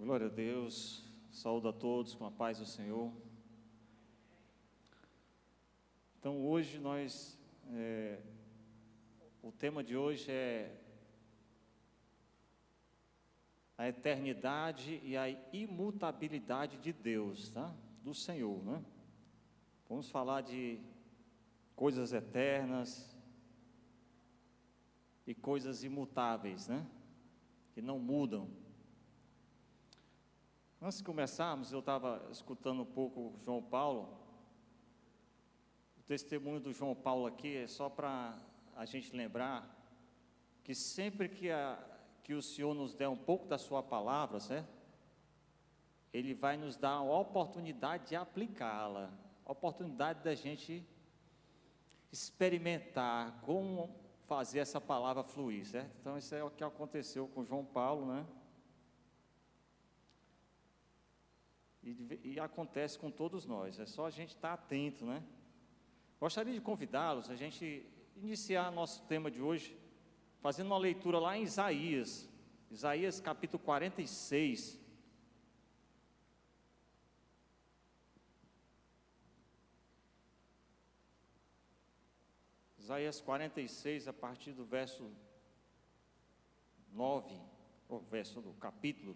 Glória a Deus, saúdo a todos com a paz do Senhor. Então hoje o tema de hoje é a eternidade e a imutabilidade de Deus, tá? Do Senhor, né? Vamos falar de coisas eternas e coisas imutáveis, né? Que não mudam. Antes de começarmos, eu estava escutando um pouco João Paulo. O testemunho do João Paulo aqui é só para a gente lembrar que sempre que o Senhor nos der um pouco da sua palavra, certo? Ele vai nos dar a oportunidade de aplicá-la, a oportunidade da gente experimentar como fazer essa palavra fluir, certo? Então isso é o que aconteceu com João Paulo, né? E acontece com todos nós, é só a gente estar atento, né? Gostaria de convidá-los a gente iniciar nosso tema de hoje, fazendo uma leitura lá em Isaías capítulo 46. Isaías 46, a partir do verso 9, ou verso do capítulo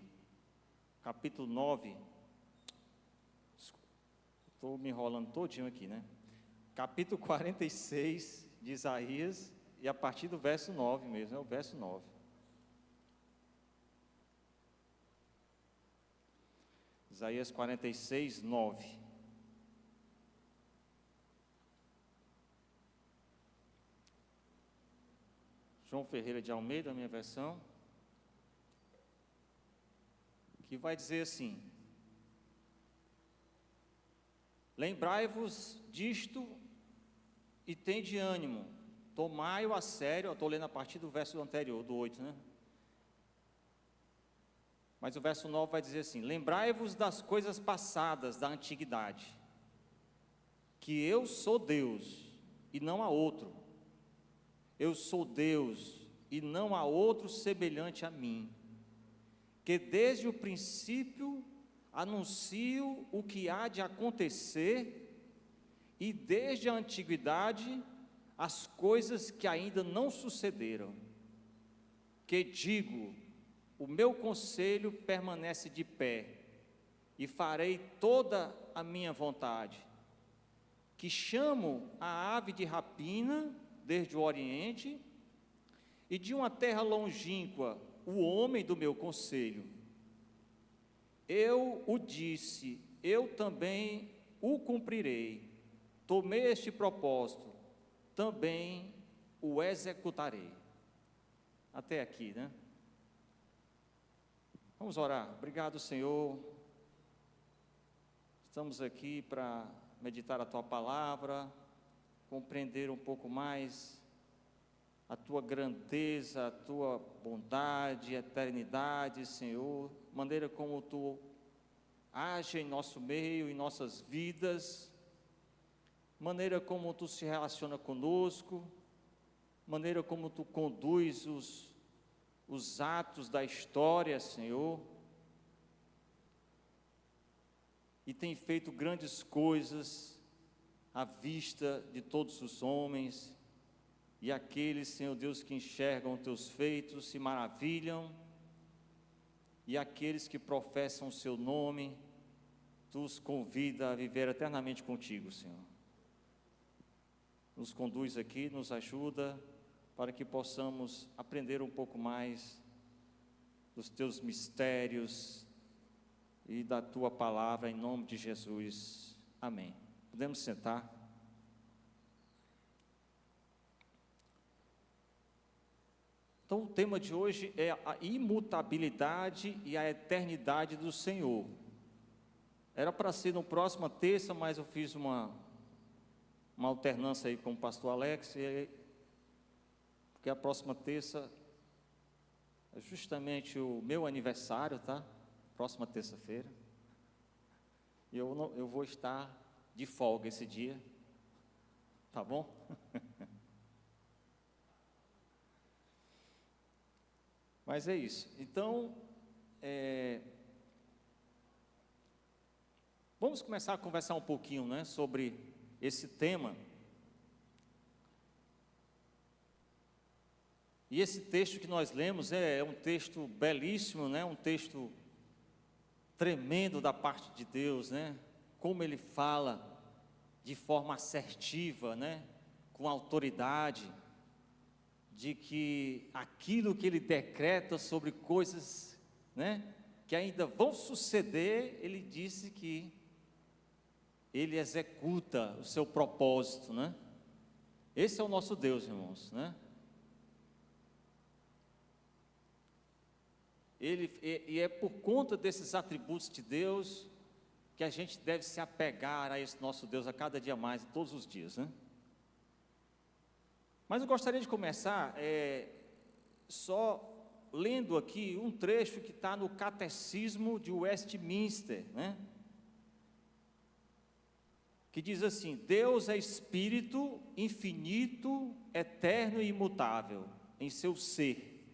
9. Estou me enrolando todinho aqui, né? Capítulo 46 de Isaías, e a partir do verso 9 mesmo, é o verso 9. Isaías 46, 9. João Ferreira de Almeida, a minha versão, que vai dizer assim: lembrai-vos disto e tende ânimo, tomai-o a sério. Eu estou lendo a partir do verso anterior, do 8, né? Mas o verso 9 vai dizer assim: lembrai-vos das coisas passadas da antiguidade, que eu sou Deus e não há outro. Eu sou Deus e não há outro semelhante a mim, que desde o princípio anuncio o que há de acontecer, e desde a antiguidade as coisas que ainda não sucederam, que digo, o meu conselho permanece de pé, e farei toda a minha vontade, que chamo a ave de rapina desde o Oriente, e de uma terra longínqua o homem do meu conselho. Eu o disse, eu também o cumprirei. Tomei este propósito, também o executarei. Até aqui, né? Vamos orar. Obrigado, Senhor. Estamos aqui para meditar a Tua palavra, compreender um pouco mais a Tua grandeza, a Tua bondade, eternidade, Senhor, maneira como Tu age em nosso meio, em nossas vidas, maneira como Tu se relaciona conosco, maneira como Tu conduz os atos da história, Senhor, e tem feito grandes coisas à vista de todos os homens, e aqueles, Senhor Deus, que enxergam Teus feitos se maravilham, e aqueles que professam o Seu nome, Tu os convida a viver eternamente contigo, Senhor. Nos conduz aqui, nos ajuda, para que possamos aprender um pouco mais dos Teus mistérios e da Tua palavra, em nome de Jesus. Amém. Podemos sentar. Então o tema de hoje é a imutabilidade e a eternidade do Senhor. Era para ser no próxima terça, mas eu fiz uma alternância aí com o pastor Alex, porque a próxima terça é justamente o meu aniversário, tá? Próxima terça-feira. E eu vou estar de folga esse dia, tá bom? Mas é isso. Então, Vamos começar a conversar um pouquinho, né, sobre esse tema. E esse texto que nós lemos é um texto belíssimo, né, um texto tremendo da parte de Deus, né, como ele fala de forma assertiva, né, com autoridade, de que aquilo que ele decreta sobre coisas, né, que ainda vão suceder, ele disse que ele executa o seu propósito, né? Esse é o nosso Deus, irmãos, né? E é por conta desses atributos de Deus que a gente deve se apegar a esse nosso Deus a cada dia mais, todos os dias, né? Mas eu gostaria de começar só lendo aqui um trecho que está no Catecismo de Westminster, né? Que diz assim: Deus é Espírito infinito, eterno e imutável em seu ser,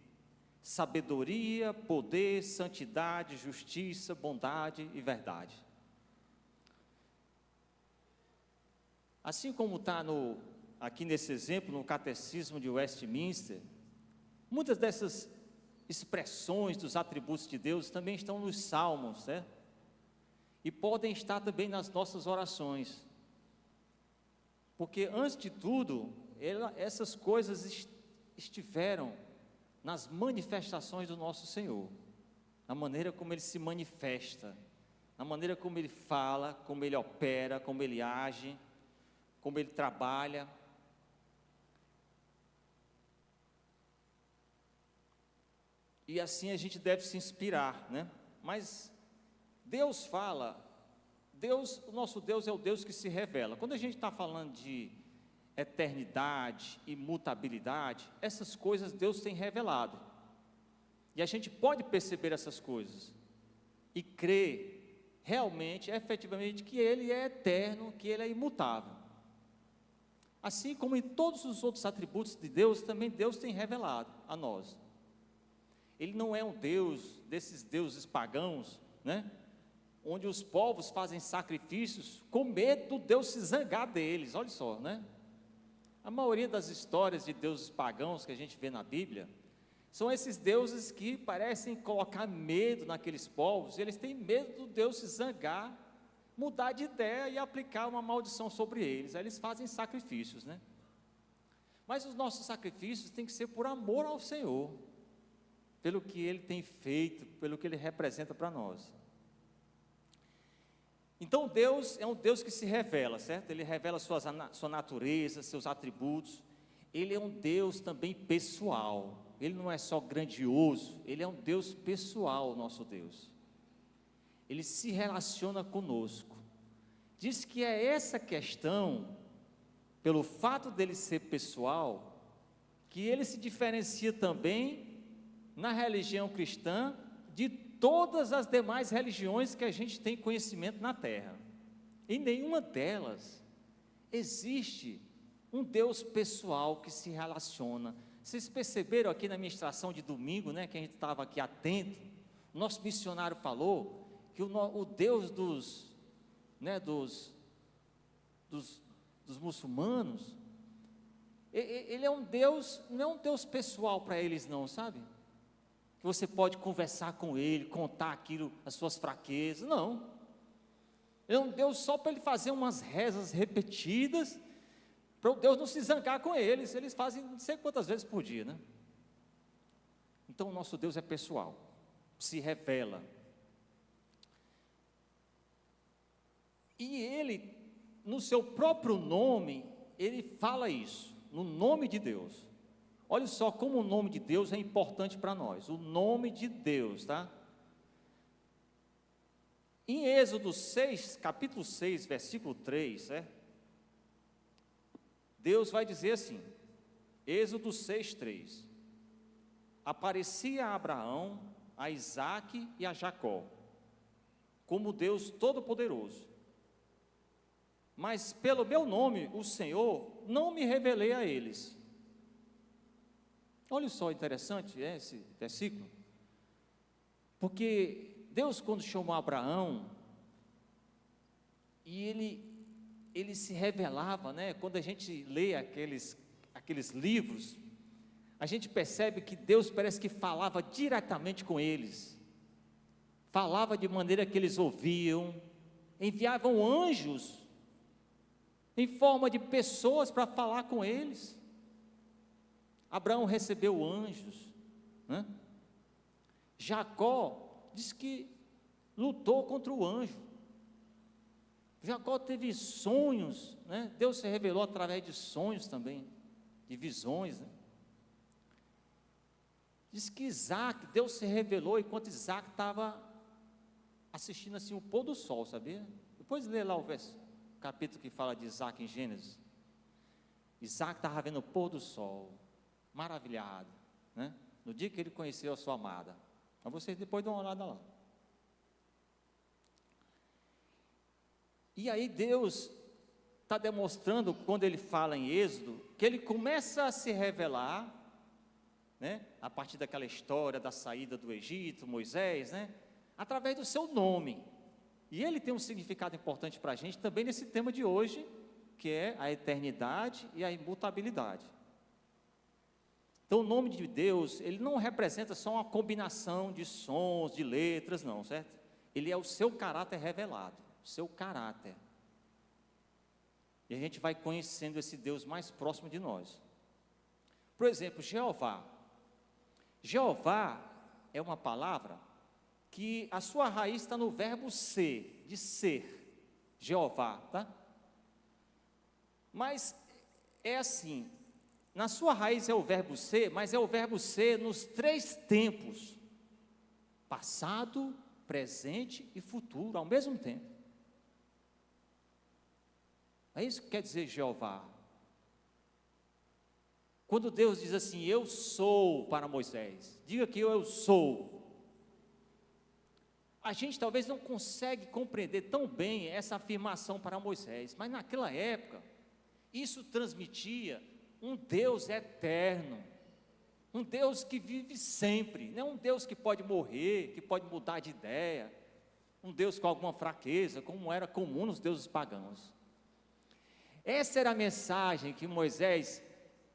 sabedoria, poder, santidade, justiça, bondade e verdade. Assim como está aqui nesse exemplo, no Catecismo de Westminster, muitas dessas expressões dos atributos de Deus também estão nos Salmos, né? E podem estar também nas nossas orações. Porque, antes de tudo, essas coisas estiveram nas manifestações do nosso Senhor, na maneira como Ele se manifesta, na maneira como Ele fala, como Ele opera, como Ele age, como Ele trabalha. E assim a gente deve se inspirar, né? Mas Deus fala, o nosso Deus é o Deus que se revela. Quando a gente está falando de eternidade, imutabilidade, essas coisas Deus tem revelado. E a gente pode perceber essas coisas e crer realmente, efetivamente, que Ele é eterno, que Ele é imutável. Assim como em todos os outros atributos de Deus, também Deus tem revelado a nós. Ele não é um Deus desses deuses pagãos, né? Onde os povos fazem sacrifícios com medo do Deus se zangar deles, olha só, né? A maioria das histórias de deuses pagãos que a gente vê na Bíblia, são esses deuses que parecem colocar medo naqueles povos, e eles têm medo do Deus se zangar, mudar de ideia e aplicar uma maldição sobre eles, aí eles fazem sacrifícios, né? Mas os nossos sacrifícios têm que ser por amor ao Senhor, pelo que Ele tem feito, pelo que Ele representa para nós. Então Deus é um Deus que se revela, certo? Ele revela sua natureza, seus atributos. Ele é um Deus também pessoal. Ele não é só grandioso, Ele é um Deus pessoal, nosso Deus. Ele se relaciona conosco. Diz que é essa questão, pelo fato dele ser pessoal, que ele se diferencia também na religião cristã de todas as demais religiões que a gente tem conhecimento na terra. Em nenhuma delas existe um Deus pessoal que se relaciona. Vocês perceberam aqui na ministração de domingo, né, que a gente estava aqui atento, o nosso missionário falou que o Deus dos muçulmanos, ele é um Deus, não é um Deus pessoal para eles não, sabe? Que você pode conversar com Ele, contar aquilo, as suas fraquezas, não. É um Deus só para Ele fazer umas rezas repetidas, para o Deus não se zangar com eles fazem não sei quantas vezes por dia, né? Então o nosso Deus é pessoal, se revela. E Ele, no seu próprio nome, Ele fala isso, no nome de Deus. Olha só como o nome de Deus é importante para nós, o nome de Deus, tá? Em Êxodo 6, capítulo 6, versículo 3, Deus vai dizer assim, Êxodo 6, 3, aparecia a Abraão, a Isaque e a Jacó, como Deus Todo-Poderoso, mas pelo meu nome, o Senhor, não me revelei a eles. Olha só, interessante esse versículo, porque Deus, quando chamou Abraão, e ele se revelava, né? Quando a gente lê aqueles livros, a gente percebe que Deus parece que falava diretamente com eles, falava de maneira que eles ouviam, enviavam anjos em forma de pessoas para falar com eles. Abraão recebeu anjos, né? Jacó diz que lutou contra o anjo. Jacó teve sonhos, né? Deus se revelou através de sonhos também, de visões, né? Diz que Deus se revelou enquanto Isaac estava assistindo assim o pôr do sol, sabia? Depois lê lá o capítulo que fala de Isaac em Gênesis. Isaac estava vendo o pôr do sol, maravilhado, né? No dia que ele conheceu a sua amada. Mas vocês depois dão uma olhada lá. E aí Deus está demonstrando, quando ele fala em Êxodo, que ele começa a se revelar, né, a partir daquela história da saída do Egito, Moisés, né, através do seu nome. E ele tem um significado importante para a gente também nesse tema de hoje, que é a eternidade e a imutabilidade. Então o nome de Deus, ele não representa só uma combinação de sons, de letras, não, certo? Ele é o seu caráter revelado, o seu caráter. E a gente vai conhecendo esse Deus mais próximo de nós. Por exemplo, Jeová. Jeová é uma palavra que a sua raiz está no verbo ser, de ser, Jeová, tá? Mas é assim, na sua raiz é o verbo ser, mas é o verbo ser nos 3 tempos, passado, presente e futuro, ao mesmo tempo. É isso que quer dizer Jeová. Quando Deus diz assim, eu sou para Moisés, diga que eu sou. A gente talvez não consegue compreender tão bem essa afirmação para Moisés, mas naquela época, isso transmitia um Deus eterno, um Deus que vive sempre, não um Deus que pode morrer, que pode mudar de ideia, um Deus com alguma fraqueza, como era comum nos deuses pagãos. Essa era a mensagem que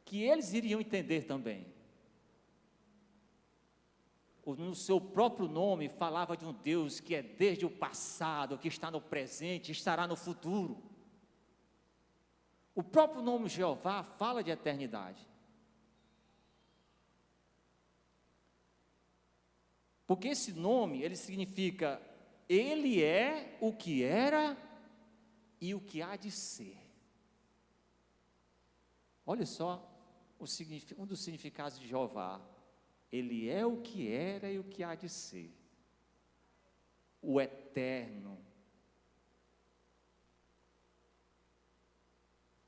que eles iriam entender também. No seu próprio nome falava de um Deus que é desde o passado, que está no presente, estará no futuro. O próprio nome Jeová fala de eternidade. Porque esse nome, ele significa, ele é o que era e o que há de ser. Olha só um dos significados de Jeová. Ele é o que era e o que há de ser. O eterno.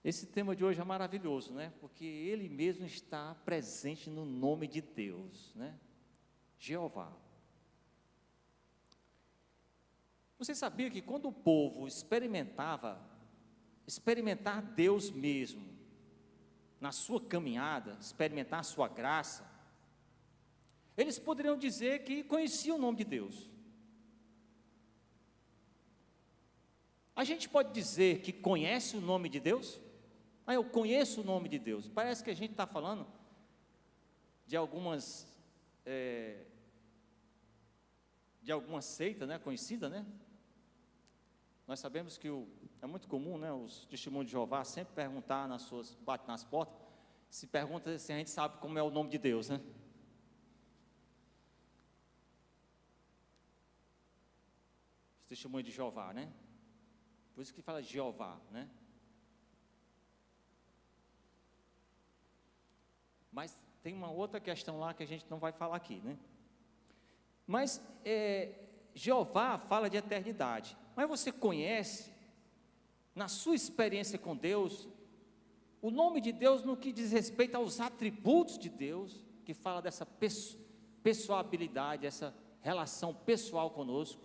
Esse tema de hoje é maravilhoso, né? Porque ele mesmo está presente no nome de Deus, né? Jeová. Você sabia que quando o povo experimentar Deus mesmo, na sua caminhada, experimentar a sua graça, eles poderiam dizer que conheciam o nome de Deus. A gente pode dizer que conhece o nome de Deus? Eu conheço o nome de Deus. Parece que a gente está falando de alguma seita, né, conhecida, né? Nós sabemos que é muito comum, né, os testemunhos de Jeová sempre perguntar bate nas portas, se pergunta se a gente sabe como é o nome de Deus, né? Os testemunhos de Jeová, né? Por isso que fala Jeová, né? Mas tem uma outra questão lá que a gente não vai falar aqui, né? Mas Jeová fala de eternidade. Mas você conhece, na sua experiência com Deus, o nome de Deus no que diz respeito aos atributos de Deus, que fala dessa pessoabilidade, essa relação pessoal conosco?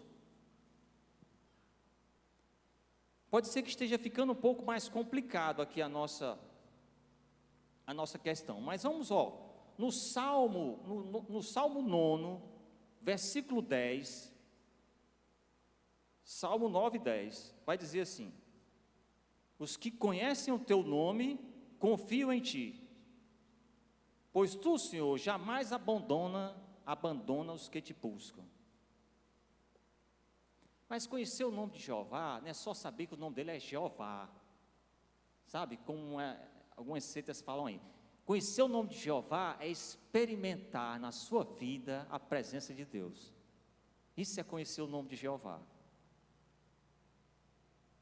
Pode ser que esteja ficando um pouco mais complicado aqui a nossa questão, mas vamos, no Salmo 9, versículo 10, Salmo 9:10 vai dizer assim: os que conhecem o teu nome confiam em ti, pois tu, Senhor, jamais abandona os que te buscam. Mas conhecer o nome de Jeová não é só saber que o nome dele é Jeová, sabe, como algumas seitas falam aí. Conhecer o nome de Jeová é experimentar na sua vida a presença de Deus. Isso é conhecer o nome de Jeová.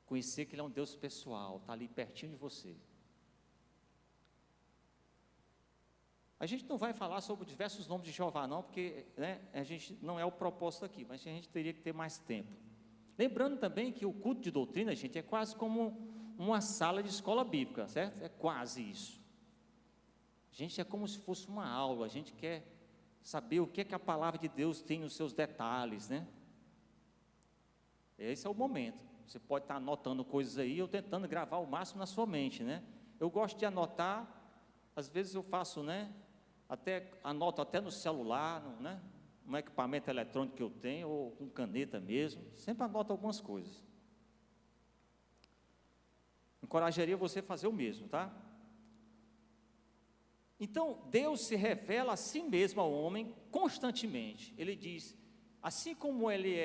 Conhecer que Ele é um Deus pessoal, está ali pertinho de você. A gente não vai falar sobre diversos nomes de Jeová não, porque a gente não é o propósito aqui, mas a gente teria que ter mais tempo. Lembrando também que o culto de doutrina, gente, é quase como uma sala de escola bíblica, certo? É quase isso. Gente, é como se fosse uma aula, a gente quer saber o que é que a palavra de Deus tem nos seus detalhes, né? Esse é o momento. Você pode estar anotando coisas aí, ou tentando gravar o máximo na sua mente, né? Eu gosto de anotar, às vezes eu faço, anoto até no celular, né? Um equipamento eletrônico que eu tenho, ou com caneta mesmo, sempre anoto algumas coisas. Encorajaria você a fazer o mesmo, tá? Então, Deus se revela a si mesmo ao homem constantemente. Ele diz, assim como Ele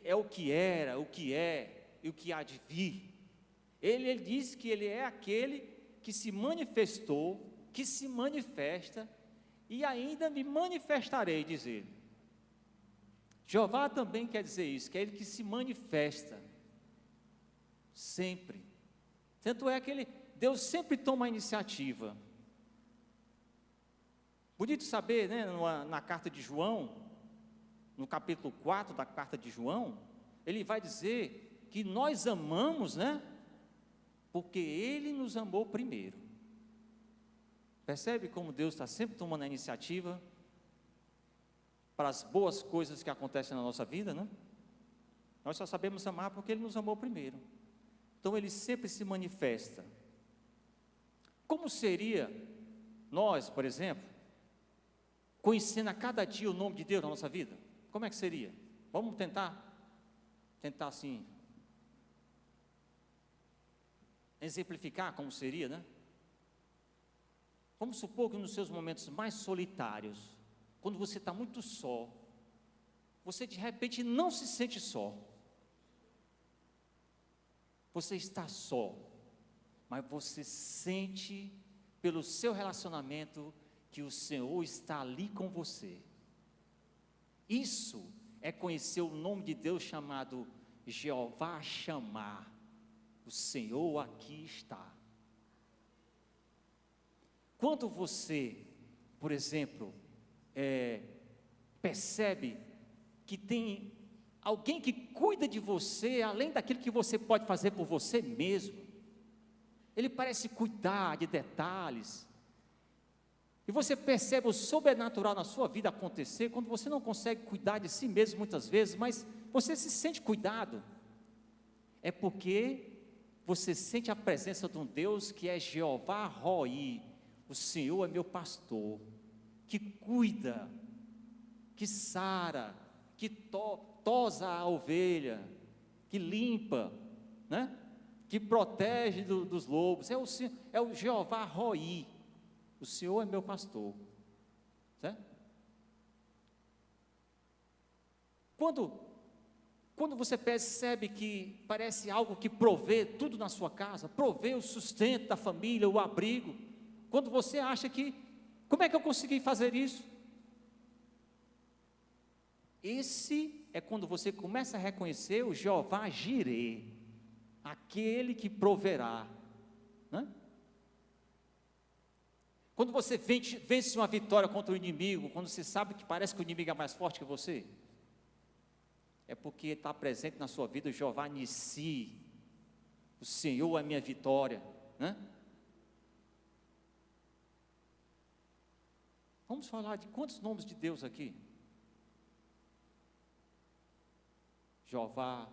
é o que era, o que é e o que há de vir. Ele diz que Ele é aquele que se manifestou, que se manifesta, e ainda me manifestarei, diz Ele. Jeová também quer dizer isso, que é Ele que se manifesta, sempre. Tanto é que Deus sempre toma a iniciativa. Bonito saber, na carta de João, no capítulo 4 da carta de João, ele vai dizer que nós amamos, porque Ele nos amou primeiro. Percebe como Deus está sempre tomando a iniciativa para as boas coisas que acontecem na nossa vida, Nós só sabemos amar porque Ele nos amou primeiro. Então Ele sempre se manifesta. Como seria nós, por exemplo, conhecendo a cada dia o nome de Deus na nossa vida? Como é que seria? Vamos tentar assim, exemplificar como seria, Vamos supor que nos seus momentos mais solitários, quando você está muito só, você de repente não se sente só. Você está só, mas você sente pelo seu relacionamento que o Senhor está ali com você. Isso é conhecer o nome de Deus chamado Jeová Shammah. O Senhor aqui está. Quando você, por exemplo, percebe que tem alguém que cuida de você, além daquilo que você pode fazer por você mesmo, Ele parece cuidar de detalhes, e você percebe o sobrenatural na sua vida acontecer, quando você não consegue cuidar de si mesmo muitas vezes, mas você se sente cuidado, é porque você sente a presença de um Deus que é Jeová Roi, o Senhor é meu pastor, que cuida, que sara, que tosa a ovelha, que limpa, que protege dos lobos, é o Jeová Roi, o Senhor é meu pastor, certo? Quando você percebe que parece algo que provê tudo na sua casa, provê o sustento da família, o abrigo, quando você acha que, como é que eu consegui fazer isso? Esse é quando você começa a reconhecer o Jeová Jireh, aquele que proverá, Quando você vence uma vitória contra o inimigo, quando você sabe que parece que o inimigo é mais forte que você, é porque está presente na sua vida o Jeová Nissi, o Senhor é minha vitória, Vamos falar de quantos nomes de Deus aqui? Jeová,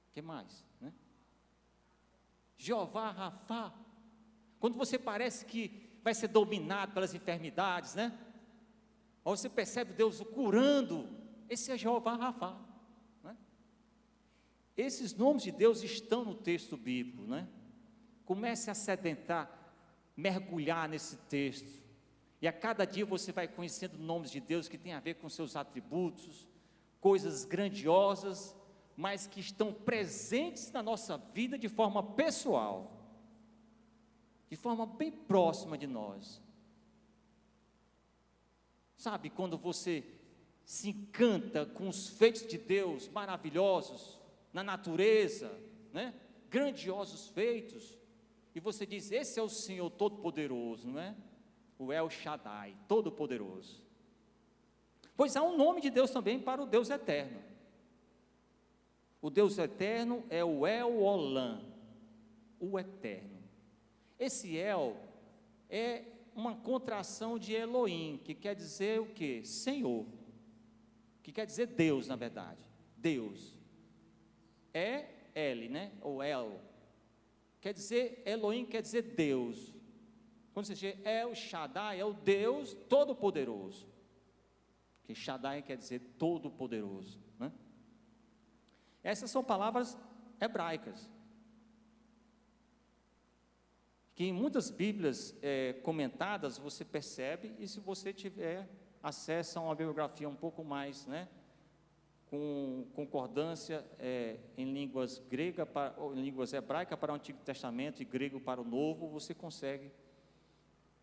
o que mais? Jeová Rafá, quando você parece que vai ser dominado pelas enfermidades, ou você percebe Deus o curando, esse é Jeová Rafá, né? Esses nomes de Deus estão no texto bíblico, né? Comece a sedentar, mergulhar nesse texto, e a cada dia você vai conhecendo nomes de Deus que tem a ver com seus atributos, coisas grandiosas, mas que estão presentes na nossa vida de forma pessoal, de forma bem próxima de nós. Sabe, quando você se encanta com os feitos de Deus maravilhosos, na natureza, né? Grandiosos feitos, e você diz, esse é o Senhor Todo-Poderoso, não é? O El Shaddai, Todo-Poderoso. Pois há um nome de Deus também para o Deus eterno. O Deus eterno é o El Olam, o eterno. Esse El é uma contração de Elohim, que quer dizer o quê? Senhor, que quer dizer Deus, na verdade, Deus. É El, né? Ou El, quer dizer, Elohim quer dizer Deus. Quando você diz El Shaddai, é o Deus Todo-Poderoso, que Shaddai quer dizer Todo-Poderoso, né? Essas são palavras hebraicas, que em muitas Bíblias comentadas você percebe, e se você tiver acesso a uma bibliografia um pouco mais, né, com concordância em línguas grega, ou em línguas hebraicas para o Antigo Testamento e grego para o Novo, você consegue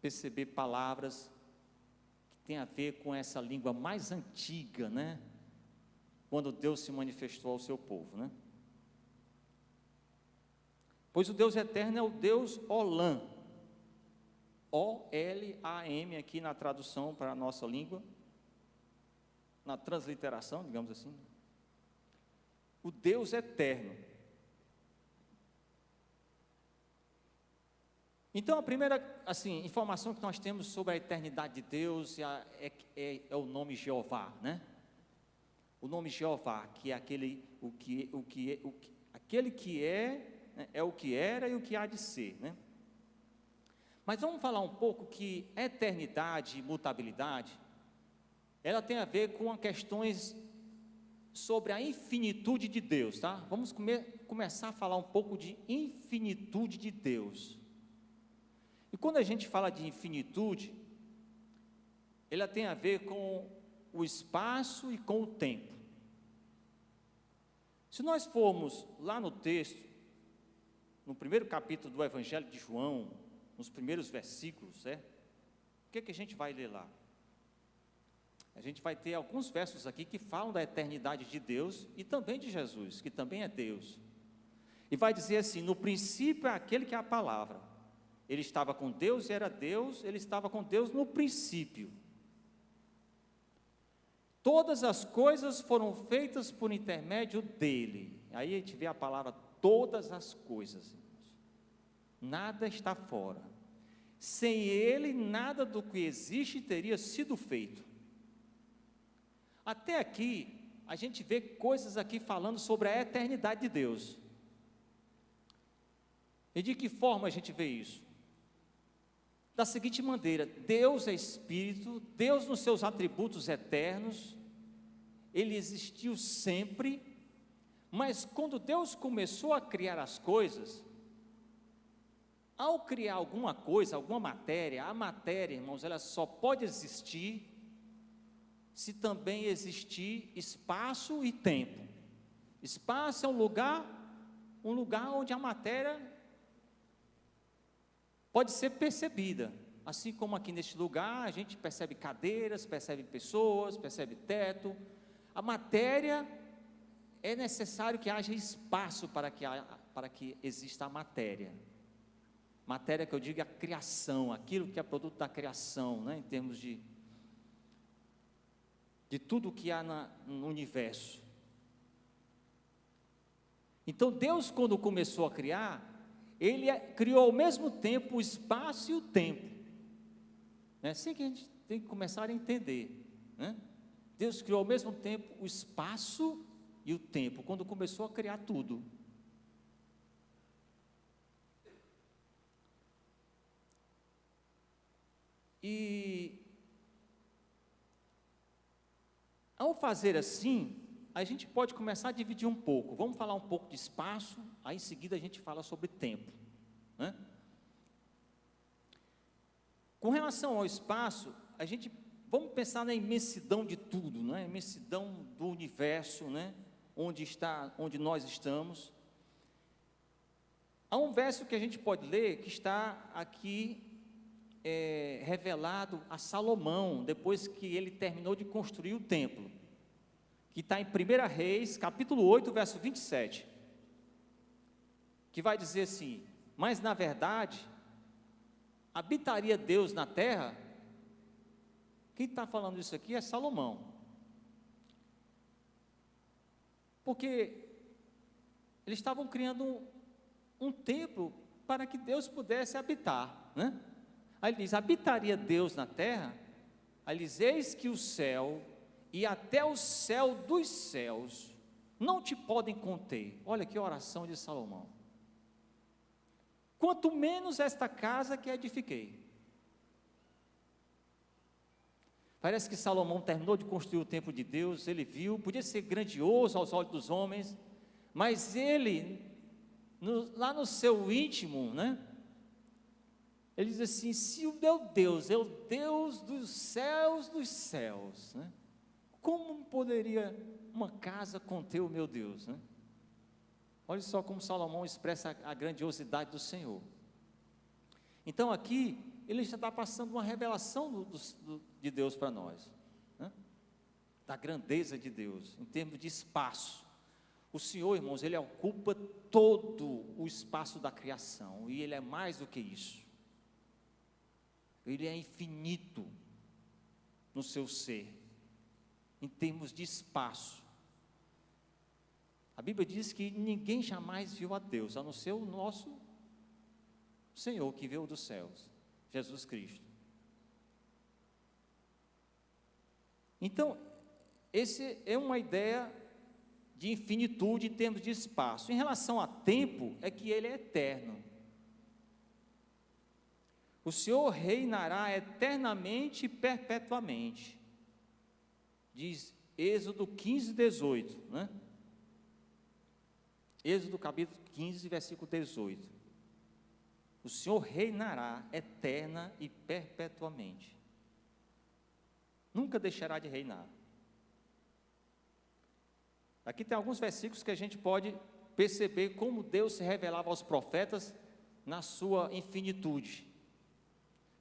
perceber palavras que têm a ver com essa língua mais antiga, né, quando Deus se manifestou ao seu povo, né? Pois o Deus eterno é o Deus Olam, O-L-A-M aqui na tradução para a nossa língua, na transliteração, digamos assim. O Deus eterno. Então a primeira informação que nós temos sobre a eternidade de Deus é o nome Jeová, né? O nome Jeová, que é aquele que é o que era e o que há de ser, né? Mas vamos falar um pouco que eternidade e mutabilidade, ela tem a ver com questões sobre a infinitude de Deus, tá? Vamos começar a falar um pouco de infinitude de Deus. E quando a gente fala de infinitude, ela tem a ver com o espaço e com o tempo. Se nós formos lá no texto, no primeiro capítulo do Evangelho de João, nos primeiros versículos, o que a gente vai ler lá? A gente vai ter alguns versos aqui que falam da eternidade de Deus e também de Jesus, que também é Deus. E vai dizer assim: no princípio é aquele que é a palavra. Ele estava com Deus e era Deus, ele estava com Deus no princípio. Todas as coisas foram feitas por intermédio dele. Aí a gente vê a palavra todas as coisas, irmãos. Nada está fora. Sem ele, nada do que existe teria sido feito. Até aqui, a gente vê coisas aqui falando sobre a eternidade de Deus. E de que forma a gente vê isso? Da seguinte maneira: Deus é Espírito, Deus nos seus atributos eternos, Ele existiu sempre, mas quando Deus começou a criar as coisas, ao criar alguma coisa, alguma matéria, a matéria, irmãos, ela só pode existir se também existir espaço e tempo. Espaço é um lugar onde a matéria pode ser percebida, assim como aqui neste lugar a gente percebe cadeiras, percebe pessoas, percebe teto. A matéria, é necessário que haja espaço para que exista a matéria. Matéria que eu digo é a criação, aquilo que é produto da criação, né, em termos de tudo que há no universo. Então Deus, quando começou a criar, Ele criou ao mesmo tempo o espaço e o tempo. É assim que a gente tem que começar a entender, né? Deus criou ao mesmo tempo o espaço e o tempo, quando começou a criar tudo. E Ao fazer assim, a gente pode começar a dividir um pouco. Vamos falar um pouco de espaço, aí em seguida a gente fala sobre tempo, né? Com relação ao espaço, vamos pensar na imensidão de tudo, né? A imensidão do universo, né? Onde nós estamos. Há um verso que a gente pode ler, que está aqui revelado a Salomão, depois que ele terminou de construir o templo, que está em 1 Reis, capítulo 8, verso 27, que vai dizer assim: mas na verdade, habitaria Deus na terra? Quem está falando isso aqui é Salomão, porque eles estavam criando um templo para que Deus pudesse habitar, né? Aí ele diz: habitaria Deus na terra? Aí ele diz: eis que o céu e até o céu dos céus não te podem conter. Olha que oração de Salomão. Quanto menos esta casa que edifiquei. Parece que Salomão terminou de construir o templo de Deus, ele viu, podia ser grandioso aos olhos dos homens, mas ele, lá no seu íntimo, né? Ele diz assim: se o meu Deus é o Deus dos céus, né? Como poderia uma casa conter o meu Deus, né? Olha só como Salomão expressa a grandiosidade do Senhor. Então aqui, ele já está passando uma revelação de Deus para nós, né? Da grandeza de Deus, em termos de espaço. O Senhor, irmãos, Ele ocupa todo o espaço da criação, e Ele é mais do que isso. Ele é infinito no seu ser, em termos de espaço. A Bíblia diz que ninguém jamais viu a Deus, a não ser o nosso Senhor que veio dos céus, Jesus Cristo. Então, esse é uma ideia de infinitude em termos de espaço. Em relação a tempo, é que Ele é eterno. O Senhor reinará eternamente e perpetuamente, diz Êxodo 15, 18, né? Êxodo capítulo 15, versículo 18. O Senhor reinará eterna e perpetuamente, nunca deixará de reinar. Aqui tem alguns versículos que a gente pode perceber como Deus se revelava aos profetas na sua infinitude.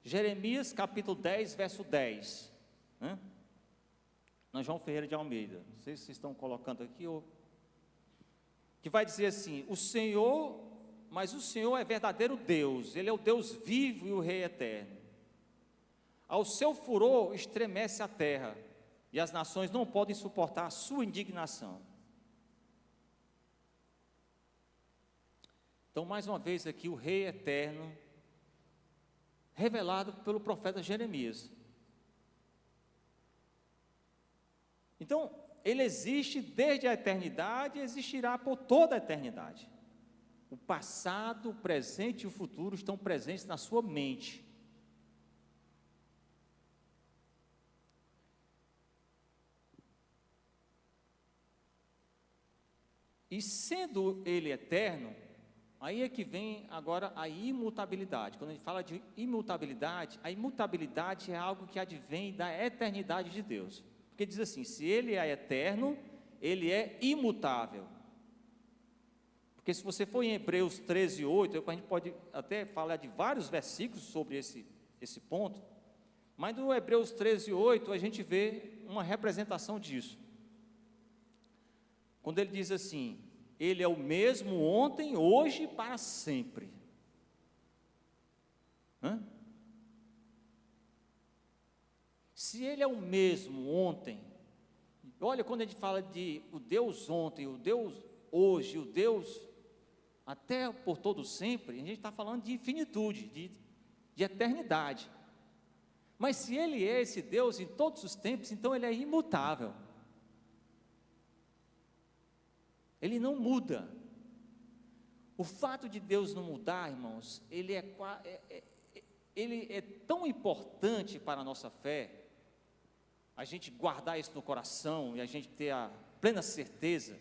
Jeremias capítulo 10, verso 10, né? Na João Ferreira de Almeida, não sei se vocês estão colocando aqui, que vai dizer assim: mas o Senhor é verdadeiro Deus, Ele é o Deus vivo e o Rei eterno. Ao seu furor estremece a terra, e as nações não podem suportar a sua indignação. Então, mais uma vez aqui, o Rei eterno, revelado pelo profeta Jeremias. Então, Ele existe desde a eternidade e existirá por toda a eternidade. O passado, o presente e o futuro estão presentes na sua mente. E sendo Ele eterno, aí é que vem agora a imutabilidade. Quando a gente fala de imutabilidade, a imutabilidade é algo que advém da eternidade de Deus. Porque diz assim: se Ele é eterno, Ele é imutável. Porque se você for em Hebreus 13, 8, a gente pode até falar de vários versículos sobre esse ponto, mas no Hebreus 13, 8, a gente vê uma representação disso. Quando ele diz assim: Ele é o mesmo ontem, hoje e para sempre. Se Ele é o mesmo ontem, olha, quando a gente fala de o Deus ontem, o Deus hoje, o Deus até por todo sempre, a gente está falando de infinitude, de eternidade. Mas se Ele é esse Deus em todos os tempos, então Ele é imutável. Ele não muda. O fato de Deus não mudar, irmãos, ele é tão importante para a nossa fé, a gente guardar isso no coração e a gente ter a plena certeza,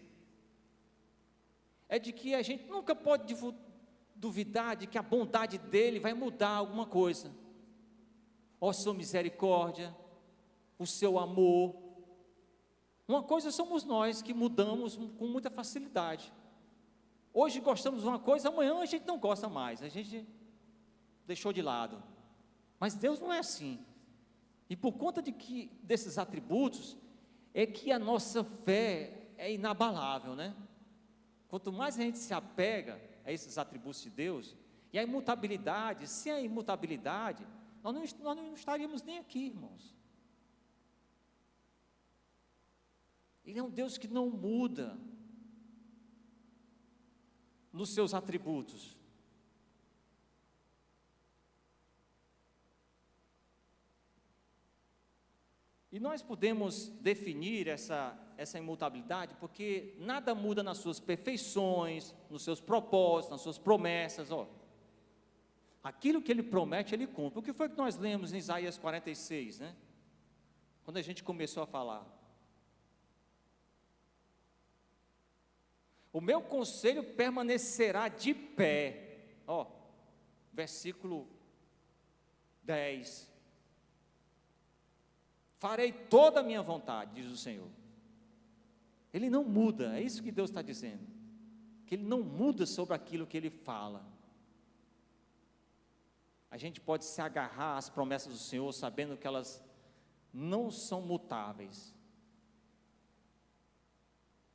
é de que a gente nunca pode duvidar de que a bondade dele vai mudar alguma coisa. Ó sua misericórdia, o seu amor. Uma coisa somos nós que mudamos com muita facilidade. Hoje gostamos de uma coisa, amanhã a gente não gosta mais, a gente deixou de lado. Mas Deus não é assim. E por conta desses atributos, é que a nossa fé é inabalável, né? Quanto mais a gente se apega a esses atributos de Deus, e a imutabilidade, sem a imutabilidade, nós não estaríamos nem aqui, irmãos. Ele é um Deus que não muda nos seus atributos. E nós podemos definir essa imutabilidade porque nada muda nas suas perfeições, nos seus propósitos, nas suas promessas. Aquilo que ele promete, ele cumpre. O que foi que nós lemos em Isaías 46, né? Quando a gente começou a falar. O meu conselho permanecerá de pé. Versículo 10. Farei toda a minha vontade, diz o Senhor. Ele não muda, é isso que Deus está dizendo. Que Ele não muda sobre aquilo que Ele fala. A gente pode se agarrar às promessas do Senhor, sabendo que elas não são mutáveis.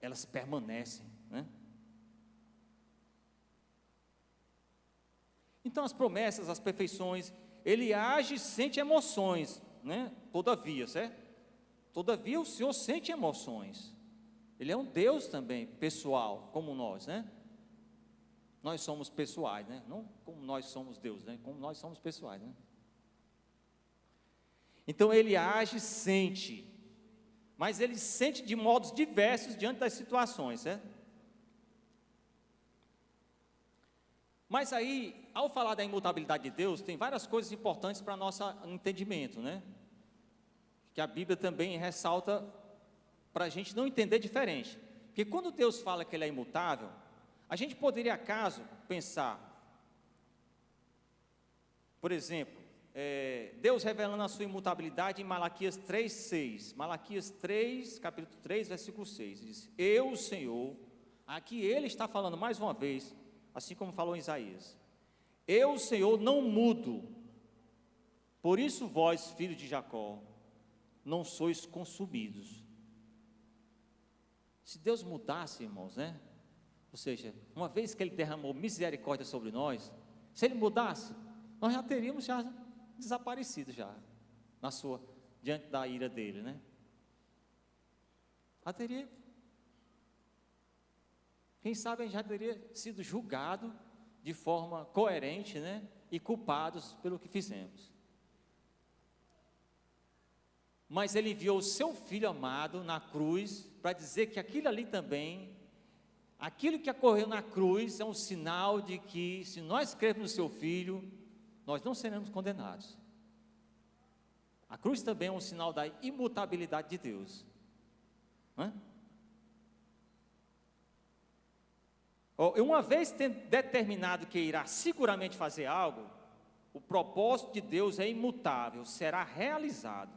Elas permanecem, né? Então as promessas, as perfeições, Ele age e sente emoções, né? Todavia, certo? Todavia o Senhor sente emoções. Ele é um Deus também pessoal, como nós, né? Nós somos pessoais, né? Não como nós somos Deus, né? Como nós somos pessoais, né? Então ele age e sente, mas ele sente de modos diversos diante das situações, certo? Mas aí, ao falar da imutabilidade de Deus, tem várias coisas importantes para nosso entendimento, né? Que a Bíblia também ressalta para a gente não entender diferente. Porque quando Deus fala que Ele é imutável, a gente poderia, acaso, pensar, por exemplo, Deus revelando a sua imutabilidade em Malaquias 3:6. Malaquias 3, capítulo 3, versículo 6, diz: Eu, o Senhor, aqui Ele está falando mais uma vez, assim como falou em Isaías, eu, o Senhor, não mudo, por isso vós, filhos de Jacó, não sois consumidos. Se Deus mudasse, irmãos, né? Ou seja, uma vez que Ele derramou misericórdia sobre nós, se Ele mudasse, nós já teríamos já desaparecido já, diante da ira dEle, né? Já teria, quem sabe a gente já teria sido julgado de forma coerente, né? E culpados pelo que fizemos. Mas Ele enviou o seu Filho amado na cruz, para dizer que aquilo ali também, aquilo que ocorreu na cruz, é um sinal de que, se nós crermos no seu Filho, nós não seremos condenados. A cruz também é um sinal da imutabilidade de Deus, não é? Uma vez determinado que irá seguramente fazer algo, o propósito de Deus é imutável, será realizado.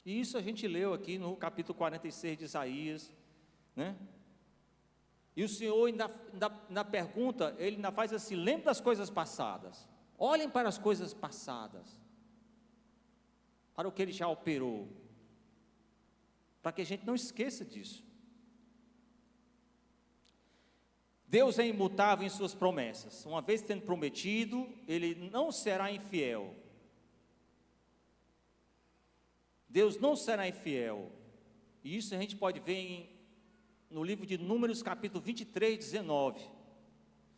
E isso a gente leu aqui no capítulo 46 de Isaías, né? E o Senhor ainda pergunta, Ele ainda faz assim: lembre das coisas passadas, olhem para as coisas passadas, para o que Ele já operou, para que a gente não esqueça disso. Deus é imutável em suas promessas. Uma vez tendo prometido, Ele não será infiel. Deus não será infiel. E isso a gente pode ver no livro de Números, capítulo 23, 19.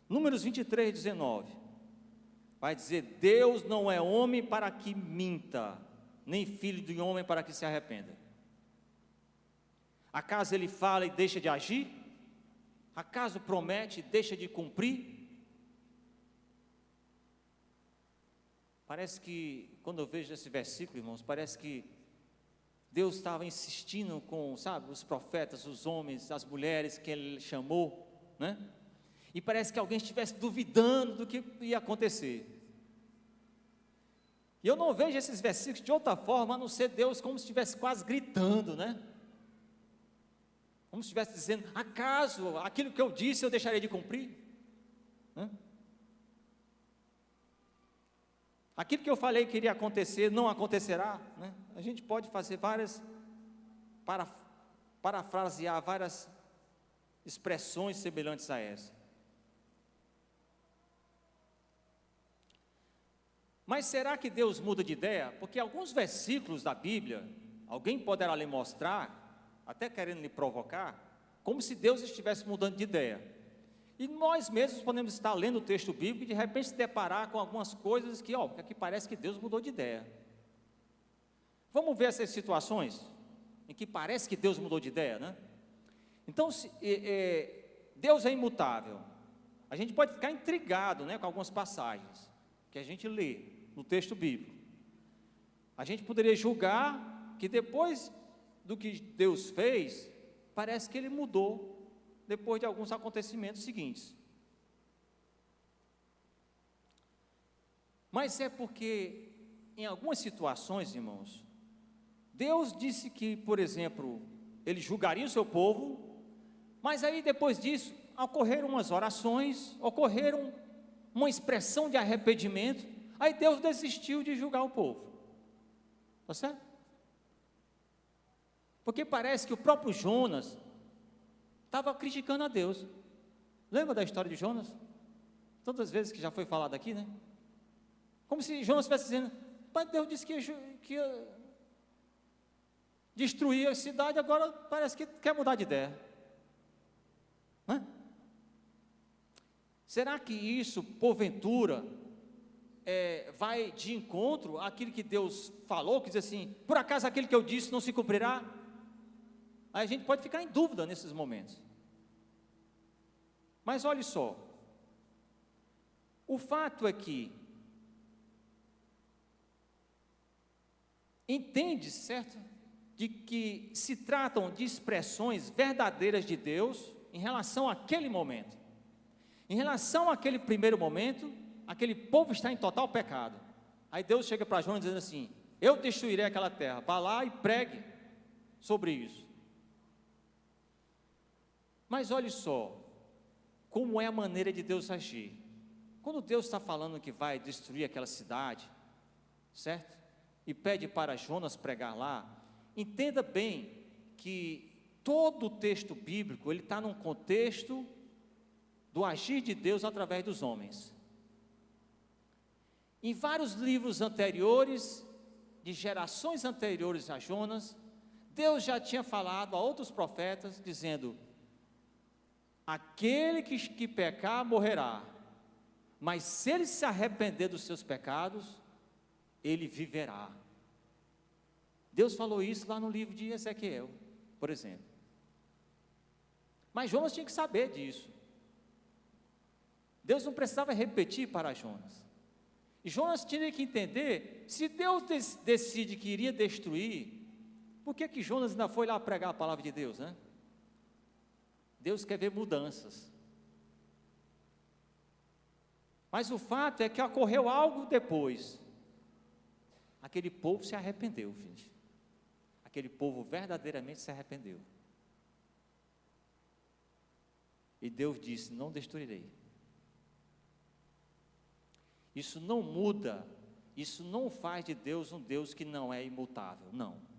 Números 23, 19. Vai dizer: Deus não é homem para que minta, nem filho de homem para que se arrependa. Acaso Ele fala e deixa de agir? Acaso promete e deixa de cumprir? Parece que quando eu vejo esse versículo, irmãos, parece que Deus estava insistindo com, sabe, os profetas, os homens, as mulheres que Ele chamou, né? E parece que alguém estivesse duvidando do que ia acontecer. E eu não vejo esses versículos de outra forma, a não ser Deus como se estivesse quase gritando, né? Como se estivesse dizendo: acaso aquilo que eu disse eu deixarei de cumprir? Né? Aquilo que eu falei que iria acontecer não acontecerá, né? A gente pode fazer várias, parafrasear várias expressões semelhantes a essa. Mas será que Deus muda de ideia? Porque alguns versículos da Bíblia, alguém poderá lhe mostrar, até querendo lhe provocar, como se Deus estivesse mudando de ideia. E nós mesmos podemos estar lendo o texto bíblico e de repente se deparar com algumas coisas que, aqui parece que Deus mudou de ideia. Vamos ver essas situações em que parece que Deus mudou de ideia, né? Então, Deus é imutável. A gente pode ficar intrigado, né, com algumas passagens que a gente lê no texto bíblico. A gente poderia julgar que depois do que Deus fez, parece que Ele mudou depois de alguns acontecimentos seguintes. Mas é porque, em algumas situações, irmãos, Deus disse que, por exemplo, Ele julgaria o seu povo, mas aí depois disso, ocorreram umas orações, ocorreram uma expressão de arrependimento, aí Deus desistiu de julgar o povo. Está certo? Porque parece que o próprio Jonas estava criticando a Deus. Lembra da história de Jonas? Tantas vezes que já foi falado aqui, né? Como se Jonas estivesse dizendo: mas Deus disse que ia destruir a cidade, agora parece que quer mudar de ideia. Não é? Será que isso, porventura, vai de encontro àquilo que Deus falou, que diz assim: por acaso aquilo que eu disse não se cumprirá? Aí a gente pode ficar em dúvida nesses momentos. Mas olhe só, o fato é que, entende, certo, de que se tratam de expressões verdadeiras de Deus em relação àquele momento. Em relação àquele primeiro momento, aquele povo está em total pecado. Aí Deus chega para Jonas dizendo assim: eu destruirei aquela terra, vá lá e pregue sobre isso. Mas olhe só, como é a maneira de Deus agir. Quando Deus está falando que vai destruir aquela cidade, certo? E pede para Jonas pregar lá, entenda bem que todo o texto bíblico, ele está num contexto do agir de Deus através dos homens. Em vários livros anteriores, de gerações anteriores a Jonas, Deus já tinha falado a outros profetas, dizendo: aquele que pecar morrerá, mas se ele se arrepender dos seus pecados, ele viverá. Deus falou isso lá no livro de Ezequiel, por exemplo. Mas Jonas tinha que saber disso. Deus não precisava repetir para Jonas. E Jonas tinha que entender: se Deus decide que iria destruir, por que Jonas ainda foi lá pregar a palavra de Deus, né? Deus quer ver mudanças. Mas o fato é que ocorreu algo depois. Aquele povo se arrependeu, filhos. Aquele povo verdadeiramente se arrependeu. E Deus disse: não destruirei. Isso não muda, isso não faz de Deus um Deus que não é imutável, não.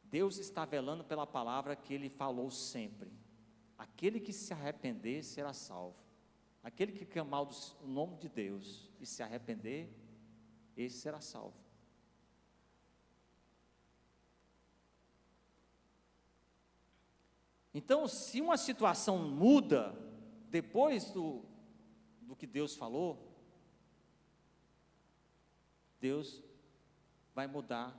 Deus está velando pela palavra que Ele falou sempre: aquele que se arrepender será salvo. Aquele que clamar o nome de Deus e se arrepender, esse será salvo. Então, se uma situação muda depois do que Deus falou, Deus vai mudar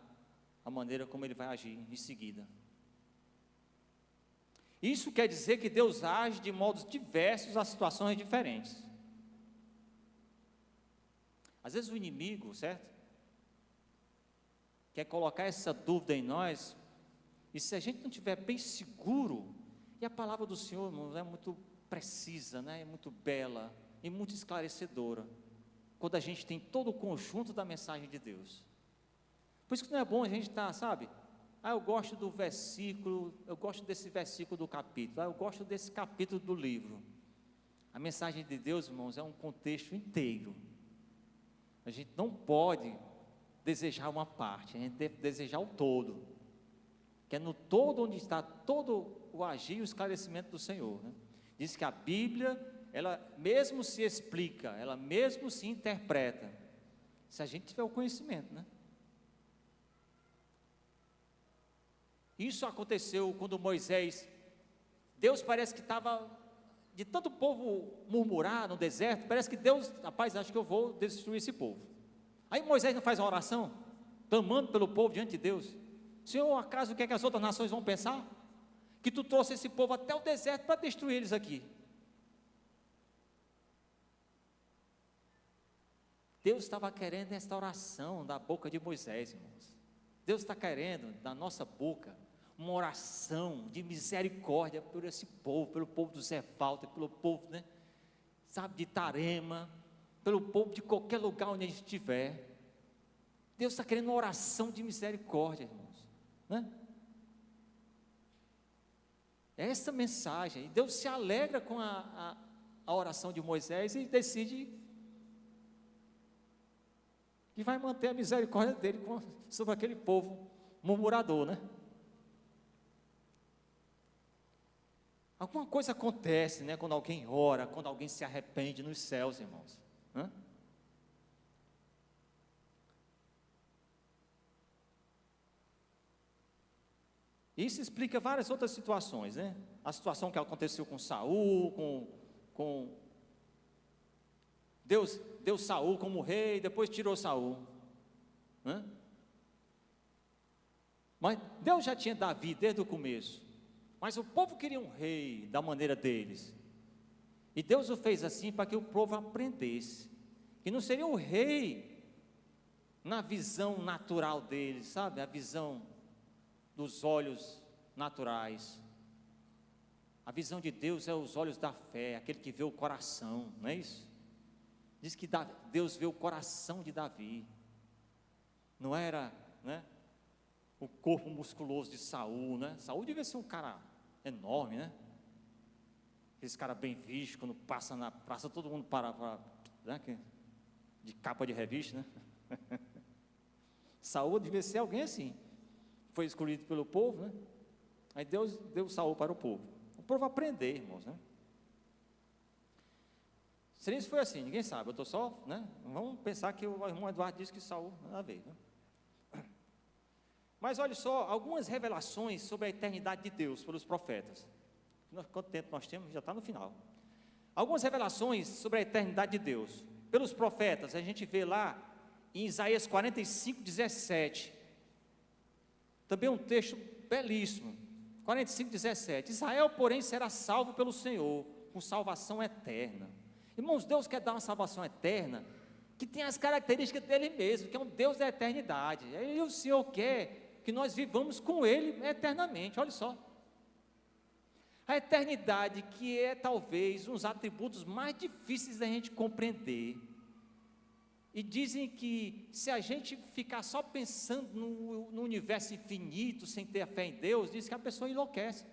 a maneira como Ele vai agir em seguida. Isso quer dizer que Deus age de modos diversos a situações diferentes. Às vezes o inimigo, certo? Quer colocar essa dúvida em nós, e se a gente não estiver bem seguro, e a palavra do Senhor, irmãos, é muito precisa, né? É muito bela e muito esclarecedora, quando a gente tem todo o conjunto da mensagem de Deus. Por isso que não é bom a gente estar, sabe? Eu gosto do versículo, eu gosto desse versículo do capítulo, eu gosto desse capítulo do livro. A mensagem de Deus, irmãos, é um contexto inteiro. A gente não pode desejar uma parte, a gente deve desejar o todo, que é no todo onde está todo o agir e o esclarecimento do Senhor, né? Diz que a Bíblia, ela mesmo se explica, ela mesmo se interpreta, se a gente tiver o conhecimento, né? Isso aconteceu quando Moisés, Deus parece que estava, de tanto povo murmurar no deserto, parece que Deus, rapaz, acho que eu vou destruir esse povo. Aí Moisés não faz uma oração, clamando pelo povo diante de Deus: Senhor, acaso o que é que as outras nações vão pensar? Que tu trouxe esse povo até o deserto para destruir eles aqui. Deus estava querendo esta oração da boca de Moisés, irmãos. Deus está querendo da nossa boca uma oração de misericórdia por esse povo, pelo povo do Zé Falta, pelo povo, né, sabe, de Tarema, pelo povo de qualquer lugar onde a gente estiver. Deus está querendo uma oração de misericórdia, irmãos, né? É essa mensagem, e Deus se alegra com a oração de Moisés e decide que vai manter a misericórdia dele sobre aquele povo murmurador, né? Alguma coisa acontece, né, quando alguém ora, quando alguém se arrepende nos céus, irmãos, né? Isso explica várias outras situações, né? A situação que aconteceu com Saul, com Deus deu Saul como rei, depois tirou Saul, né? Mas Deus já tinha Davi desde o começo, mas o povo queria um rei da maneira deles, e Deus o fez assim para que o povo aprendesse, que não seria o rei na visão natural deles, sabe, a visão dos olhos naturais. A visão de Deus é os olhos da fé, aquele que vê o coração, não é isso? Diz que Deus vê o coração de Davi, não era, né, o corpo musculoso de Saul, né? Saul devia ser um cara enorme, né? Esse cara bem visto, quando passa na praça, todo mundo para né, de capa de revista, né? Saul devia ser alguém assim, foi escolhido pelo povo, né? Aí Deus deu Saul para o povo aprender, irmãos, né? Se isso foi assim, ninguém sabe, eu estou só, né? Vamos pensar que o irmão Eduardo disse que Saul nada a ver, né? Mas olha só, algumas revelações sobre a eternidade de Deus pelos profetas. Quanto tempo nós temos? Já está no final. Algumas revelações sobre a eternidade de Deus pelos profetas, a gente vê lá em Isaías 45, 17. Também um texto belíssimo, 45, 17. Israel, porém, será salvo pelo Senhor, com salvação eterna. Irmãos, Deus quer dar uma salvação eterna, que tem as características dele mesmo, que é um Deus da eternidade. E o Senhor quer que nós vivamos com Ele eternamente, olha só. A eternidade, que é talvez um dos atributos mais difíceis da gente compreender. E dizem que se a gente ficar só pensando no universo infinito, sem ter a fé em Deus, diz que a pessoa enlouquece,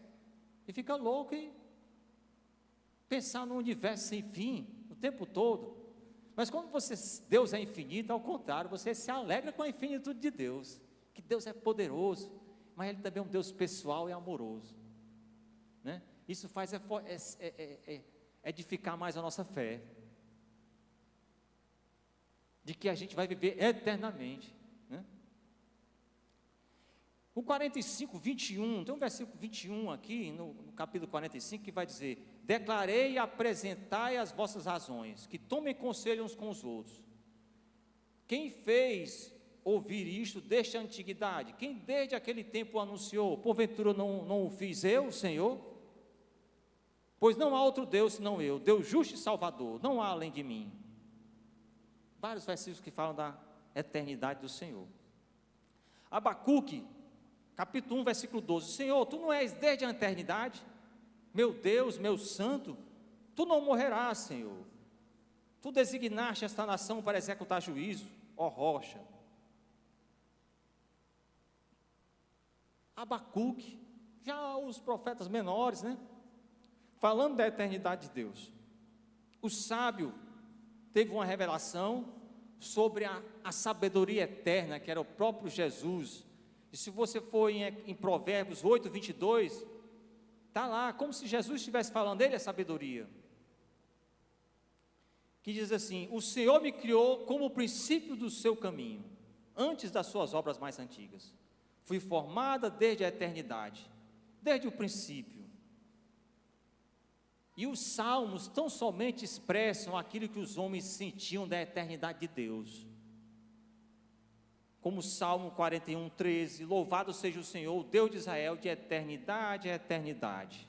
e fica louco e pensar no universo sem fim, o tempo todo. Mas quando Deus é infinito, ao contrário, você se alegra com a infinitude de Deus, que Deus é poderoso, mas Ele também é um Deus pessoal e amoroso, né? Isso faz edificar mais a nossa fé, de que a gente vai viver eternamente, né? O 45, 21, tem um versículo 21 aqui, no capítulo 45, que vai dizer: declarei e apresentai as vossas razões, que tomem conselho uns com os outros. Quem fez ouvir isto desde a antiguidade? Quem desde aquele tempo anunciou? Porventura não o fiz eu, Senhor? Pois não há outro Deus senão eu, Deus justo e salvador, não há além de mim. vários versículos que falam da eternidade do Senhor. Abacuque, capítulo 1, versículo 12. Senhor, tu não és desde a eternidade? Meu Deus, meu santo, tu não morrerás, Senhor. Tu designaste esta nação para executar juízo, ó rocha. Abacuque, já os profetas menores, né? Falando da eternidade de Deus. O sábio teve uma revelação sobre a sabedoria eterna, que era o próprio Jesus. E se você for em Provérbios 8, 22, está lá, como se Jesus estivesse falando, ele é sabedoria. Que diz assim: o Senhor me criou como o princípio do seu caminho, antes das suas obras mais antigas. Fui formada desde a eternidade, desde o princípio. E os salmos tão somente expressam aquilo que os homens sentiam da eternidade de Deus. Como o Salmo 41, 13, louvado seja o Senhor, o Deus de Israel, de eternidade a eternidade.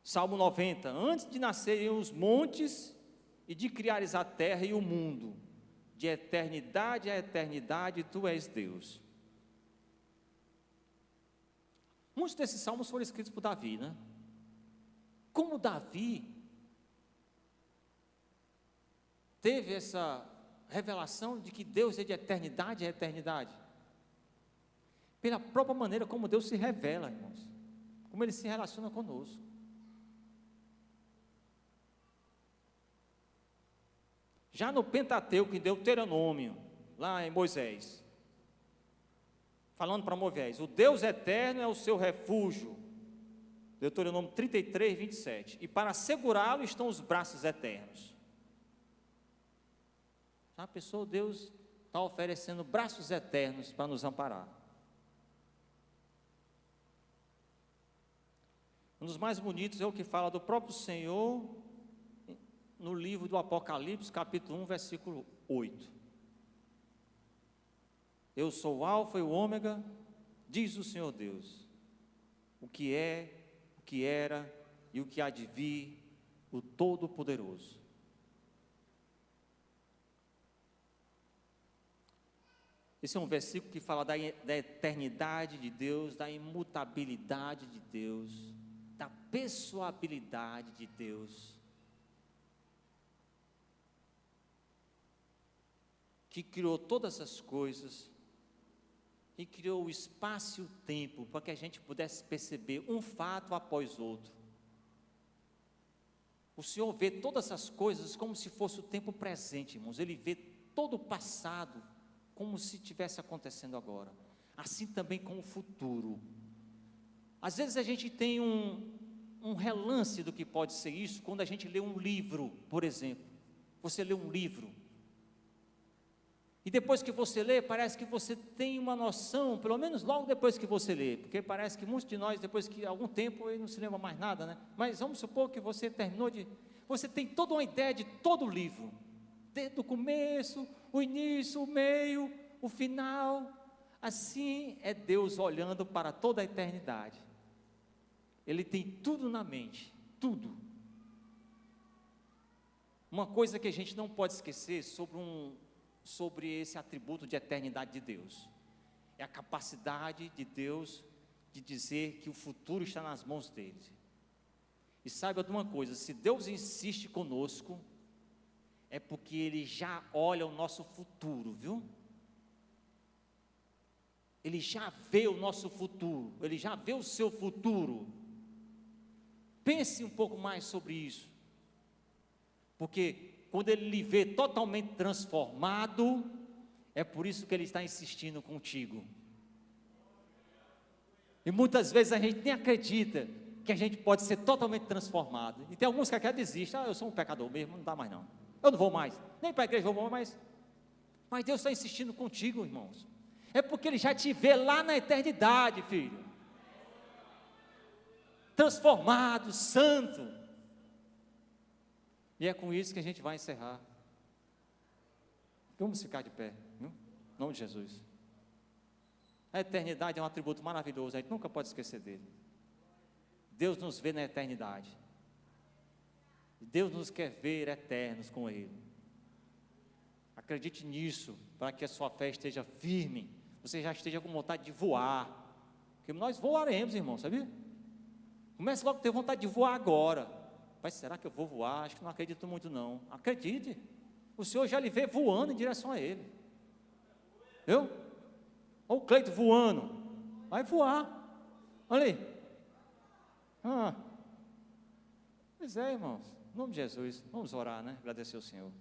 Salmo 90, antes de nascerem os montes e de criares a terra e o mundo, de eternidade a eternidade, tu és Deus. Muitos desses salmos foram escritos por Davi, né? Como Davi teve essa revelação de que Deus é de eternidade a eternidade? Pela própria maneira como Deus se revela, irmãos. Como Ele se relaciona conosco. Já no Pentateuco, em Deuteronômio, lá em Moisés, falando para Moisés, o Deus eterno é o seu refúgio, Deuteronômio 33, 27, e para segurá-lo estão os braços eternos. A pessoa, Deus está oferecendo braços eternos para nos amparar. Um dos mais bonitos é o que fala do próprio Senhor, no livro do Apocalipse, capítulo 1, versículo 8. Eu sou o Alfa e o Ômega, diz o Senhor Deus, o que é, o que era e o que há de vir, o Todo-Poderoso. Esse é um versículo que fala da eternidade de Deus, da imutabilidade de Deus, da pessoabilidade de Deus, que criou todas as coisas, e criou o espaço e o tempo para que a gente pudesse perceber um fato após outro. O Senhor vê todas as coisas como se fosse o tempo presente, irmãos. Ele vê todo o passado como se estivesse acontecendo agora. Assim também com o futuro. Às vezes a gente tem um relance do que pode ser isso quando a gente lê um livro, por exemplo. Você lê um livro. E depois que você lê, parece que você tem uma noção, pelo menos logo depois que você lê, porque parece que muitos de nós, depois que algum tempo, ele não se lembra mais nada, né? Mas vamos supor que você você tem toda uma ideia de todo o livro, desde o começo, o início, o meio, o final. Assim é Deus olhando para toda a eternidade. Ele tem tudo na mente, tudo. Uma coisa que a gente não pode esquecer sobre esse atributo de eternidade de Deus, é a capacidade de Deus de dizer que o futuro está nas mãos dele. E saiba de uma coisa, se Deus insiste conosco, é porque Ele já olha o nosso futuro, viu? Ele já vê o nosso futuro, Ele já vê o seu futuro. Pense um pouco mais sobre isso, porque quando Ele lhe vê totalmente transformado, é por isso que Ele está insistindo contigo. E muitas vezes a gente nem acredita que a gente pode ser totalmente transformado. E tem alguns que até desistem, eu sou um pecador mesmo, não dá mais não. Eu não vou mais, nem para a igreja vou mais. Mas Deus está insistindo contigo, irmãos. É porque Ele já te vê lá na eternidade, filho. Transformado, santo. E é com isso que a gente vai encerrar. Vamos ficar de pé, viu? Em nome de Jesus. A eternidade é um atributo maravilhoso, a gente nunca pode esquecer dele. Deus nos vê na eternidade. Deus nos quer ver eternos com Ele. Acredite nisso, para que a sua fé esteja firme, você já esteja com vontade de voar, porque nós voaremos, irmão, sabia? Comece logo a ter vontade de voar agora. Mas será que eu vou voar? Acho que não acredito muito não. Acredite, o Senhor já lhe vê voando em direção a Ele. Viu? Olha o Cleito voando, vai voar, olha aí. Pois é, irmãos, em nome de Jesus, vamos orar, né? Agradecer ao Senhor.